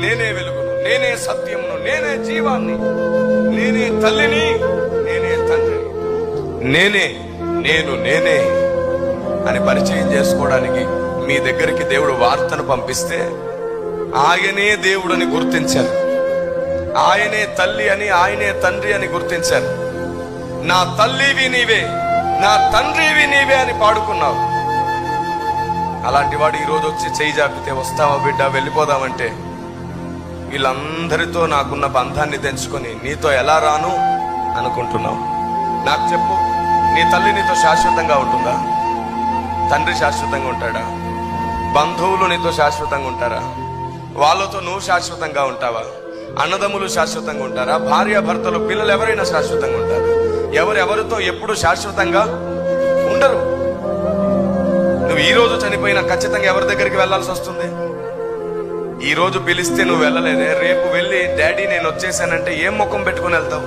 నేనే వెలుగును, నేనే సత్యమును, నేనే జీవాన్ని, నేనే తల్లిని, నేనే తండ్రిని, నేనే అని పరిచయం చేసుకోవడానికి మీ దగ్గరికి దేవుడు వార్తను పంపిస్తే ఆయనే దేవుడని గుర్తించారు, ఆయనే తల్లి అని, ఆయనే తండ్రి అని గుర్తించారు. నా తల్లివి నీవే, నా తండ్రివి నీవే అని పాడుకున్నావు. అలాంటి వాడు ఈరోజు వచ్చి చేయి జాపితే వస్తావా బిడ్డ వెళ్ళిపోదామంటే వీళ్ళందరితో నాకున్న బంధాన్ని తెంచుకొని నీతో ఎలా రాను అనుకుంటున్నావు. నాకు చెప్పు, నీ తల్లి నీతో శాశ్వతంగా ఉంటుందా? తండ్రి శాశ్వతంగా ఉంటాడా? బంధువులు నీతో శాశ్వతంగా ఉంటారా? వాళ్ళతో నువ్వు శాశ్వతంగా ఉంటావా? అన్నదమ్ములు శాశ్వతంగా ఉంటారా? భార్య భర్తలు పిల్లలు ఎవరైనా శాశ్వతంగా ఉంటారు? ఎవరెవరితో ఎప్పుడు శాశ్వతంగా ఉండరు. నువ్వు ఈ రోజు చనిపోయినా ఖచ్చితంగా ఎవరి దగ్గరికి వెళ్లాల్సి వస్తుంది? ఈ రోజు పిలిస్తే నువ్వు వెళ్ళలేదే, రేపు వెళ్ళి డాడీ నేను వచ్చేసానంటే ఏం ముఖం పెట్టుకుని వెళ్తావు?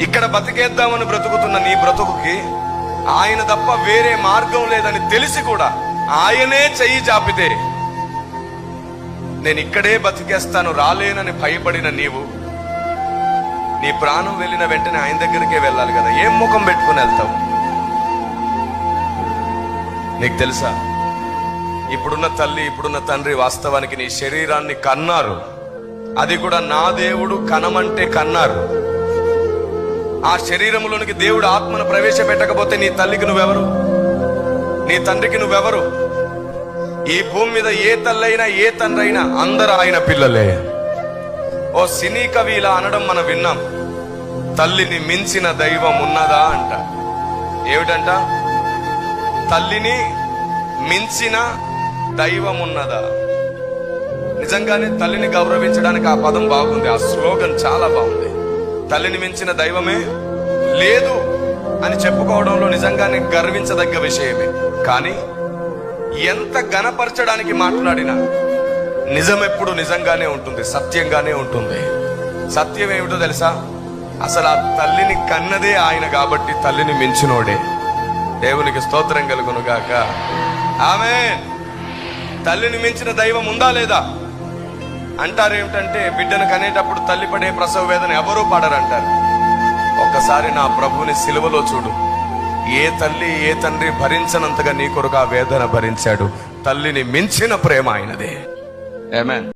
ఇక్కడ బతికేద్దామని బ్రతుకుతున్న నీ బ్రతుకుకి ఆయన తప్ప వేరే మార్గం లేదని తెలిసి కూడా ఆయనే చెయ్యి చాపితే నేను ఇక్కడే బతికేస్తాను రాలేనని భయపడిన నీవు నీ ప్రాణం వెళ్ళిన వెంటనే ఆయన దగ్గరికే వెళ్ళాలి కదా, ఏం ముఖం పెట్టుకుని వెళ్తావు? నీకు తెలుసా, ఇప్పుడున్న తల్లి ఇప్పుడున్న తండ్రి వాస్తవానికి నీ శరీరాన్ని కన్నారు. అది కూడా నా దేవుడు కనమంటే కన్నారు. ఆ శరీరంలోనికి దేవుడు ఆత్మను ప్రవేశపెట్టకపోతే నీ తల్లికి నువ్వెవరు? నీ తండ్రికి నువ్వెవరు? ఈ భూమి మీద ఏ తల్లైనా ఏ తండ్రి అయినా అందరూ ఆయన పిల్లలే. ఓ సినీ కవి ఇలా అనడం మనం విన్నాం, తల్లిని మించిన దైవం ఉన్నదా అంట. ఏమిటంట? తల్లిని మించిన దైవం ఉన్నదా? నిజంగానే తల్లిని గౌరవించడానికి ఆ పదం బాగుంది, ఆ స్లోగన్ చాలా బాగుంది. తల్లిని మించిన దైవమే లేదు అని చెప్పుకోవడంలో నిజంగానే గర్వించదగ్గ విషయమే. కానీ ఎంత ఘనపరచడానికి మాట్లాడినా నిజం ఎప్పుడు నిజంగానే ఉంటుంది, సత్యంగానే ఉంటుంది. సత్యం ఏమిటో తెలుసా? అసలు ఆ తల్లిని కన్నదే ఆయన కాబట్టి తల్లిని మించినోడే. దేవునికి స్తోత్రం కలుగును గాక. ఆమేన్. తల్లిని మించిన దైవం ఉందా లేదా అంటారు. ఏమిటంటే బిడ్డను కనేటప్పుడు తల్లి పడే ప్రసవ వేదన ఎవరూ పడరంటారు. ఒక్కసారి నా ప్రభువుని సిలువలో చూడు. ఏ తల్లి ఏ తండ్రి భరించనంతగా నీ కొరకు ఆ వేదన భరించాడు. తల్లిని మించిన ప్రేమ ఆయనదే. ఆమేన్.